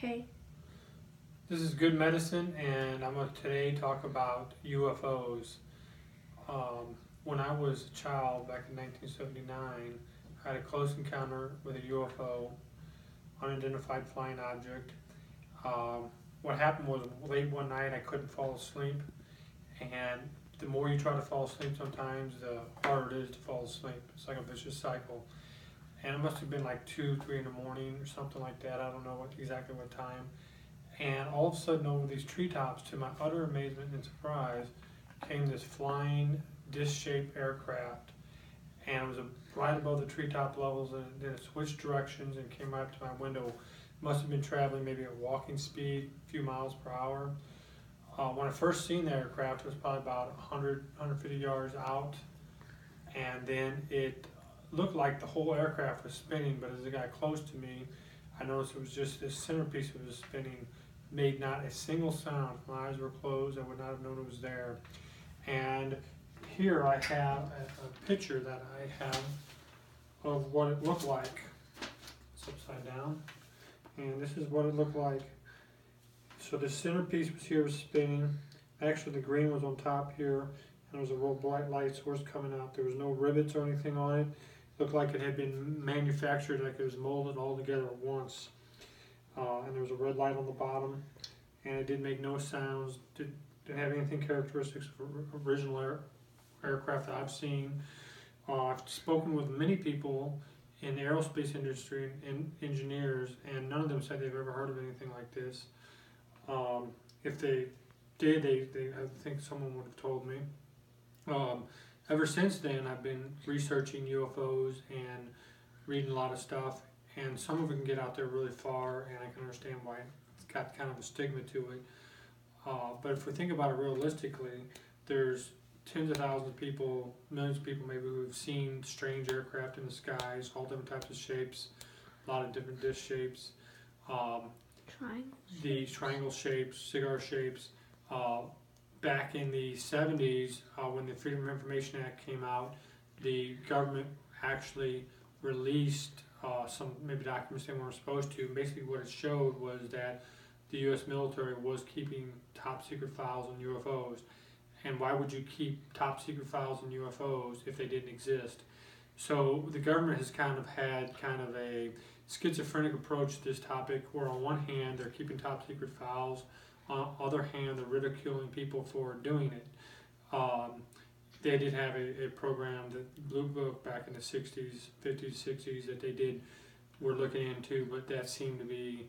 Okay. This is Good Medicine, and I'm going to today talk about UFOs. When I was a child back in 1979, I had a close encounter with a UFO, unidentified flying object. Um, what happened was late one night I couldn't fall asleep, and the more you try to fall asleep sometimes, the harder it is to fall asleep. It's like a vicious cycle. And it must have been like 2, 3 in the morning or something like that. I don't know exactly what time. And all of a sudden over these treetops, to my utter amazement and surprise, came this flying disc-shaped aircraft. And it was right above the treetop levels, and then it switched directions and came right up to my window. Must have been traveling maybe at walking speed, a few miles per hour. When I first seen the aircraft, it was probably about 100, 150 yards out. And then it looked like the whole aircraft was spinning, but as it got close to me, I noticed it was just this centerpiece that was spinning, made not a single sound. My eyes were closed, I would not have known it was there. And here I have a picture that I have of what it looked like. It's upside down. And this is what it looked like. So the centerpiece was here, was spinning. Actually the green was on top here, and there was a real bright light source coming out. There was no rivets or anything on it. It looked like it had been manufactured, like it was molded all together at once. And there was a red light on the bottom, and it did make no sounds, didn't have anything characteristics of original aircraft that I've seen. I've spoken with many people in the aerospace industry and engineers, and none of them said they've ever heard of anything like this. If they did, I think someone would have told me. Ever since then, I've been researching UFOs and reading a lot of stuff, and some of it can get out there really far, and I can understand why it's got kind of a stigma to it. But if we think about it realistically, there's tens of thousands of people, millions of people maybe, who've seen strange aircraft in the skies, all different types of shapes, a lot of different disc shapes. The triangle shapes, cigar shapes. Back in the 70s, when the Freedom of Information Act came out, the government actually released some maybe documents they weren't supposed to. And basically what it showed was that the U.S. military was keeping top secret files on UFOs. And why would you keep top secret files on UFOs if they didn't exist? So the government has kind of had kind of a schizophrenic approach to this topic, where on one hand they're keeping top secret files, on the other hand they're ridiculing people for doing it. They did have a program, that Blue Book, back in the 60s, 50s, 60s, that they were looking into, but that seemed to be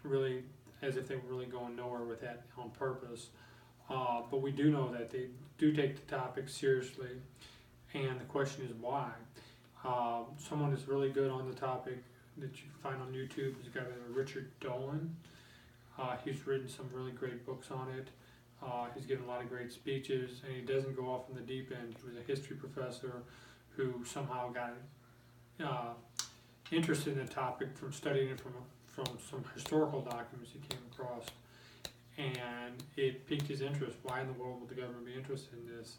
really as if they were really going nowhere with that on purpose. But we do know that they do take the topic seriously, and the question is why. Someone that's really good on the topic that you can find on YouTube is a guy named Richard Dolan. He's written some really great books on it. He's given a lot of great speeches, and he doesn't go off in the deep end. He was a history professor who somehow got interested in the topic from studying it from some historical documents he came across, and it piqued his interest. Why in the world would the government be interested in this?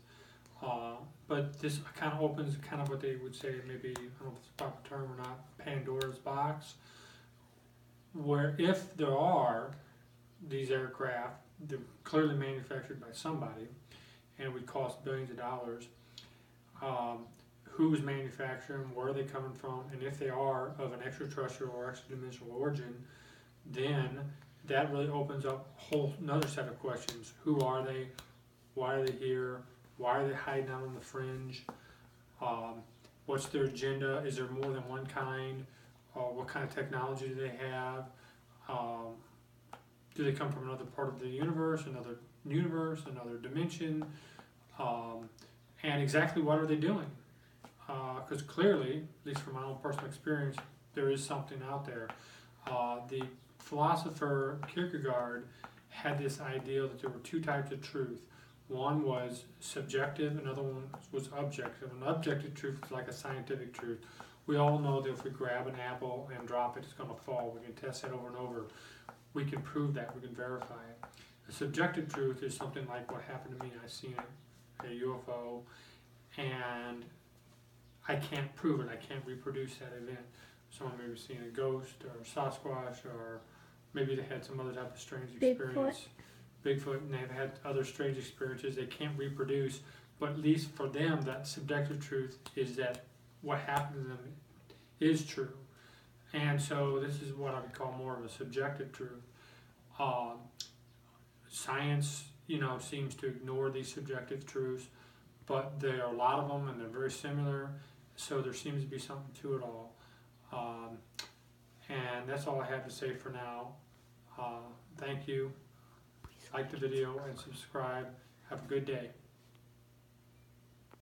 But this kind of opens kind of what they would say, maybe, I don't know if it's a proper term or not, Pandora's box, where if there are these aircraft, they're clearly manufactured by somebody, and it would cost billions of dollars. Who's manufacturing them, where are they coming from, and if they are of an extraterrestrial or extra-dimensional origin, then that really opens up a whole another set of questions. Who are they? Why are they here? Why are they hiding out on the fringe? What's their agenda? Is there more than one kind? What kind of technology do they have? Do they come from another part of the universe, another dimension? And exactly what are they doing? Because clearly, at least from my own personal experience, there is something out there. The philosopher Kierkegaard had this idea that there were two types of truth. One was subjective, another one was objective. An objective truth is like a scientific truth. We all know that if we grab an apple and drop it, it's going to fall. We can test that over and over. We can prove that. We can verify it. The subjective truth is something like what happened to me. I seen a UFO, and I can't prove it. I can't reproduce that event. someone maybe seeing a ghost or Sasquatch, or maybe they had some other type of strange Bigfoot. experience. Bigfoot, and they've had other strange experiences they can't reproduce, but at least for them, that subjective truth is that what happened to them is true. And so this is what I would call more of a subjective truth. Science, seems to ignore these subjective truths, but there are a lot of them, and they're very similar. So there seems to be something to it all. And that's all I have to say for now. Thank you. Like the video and subscribe. Have a good day.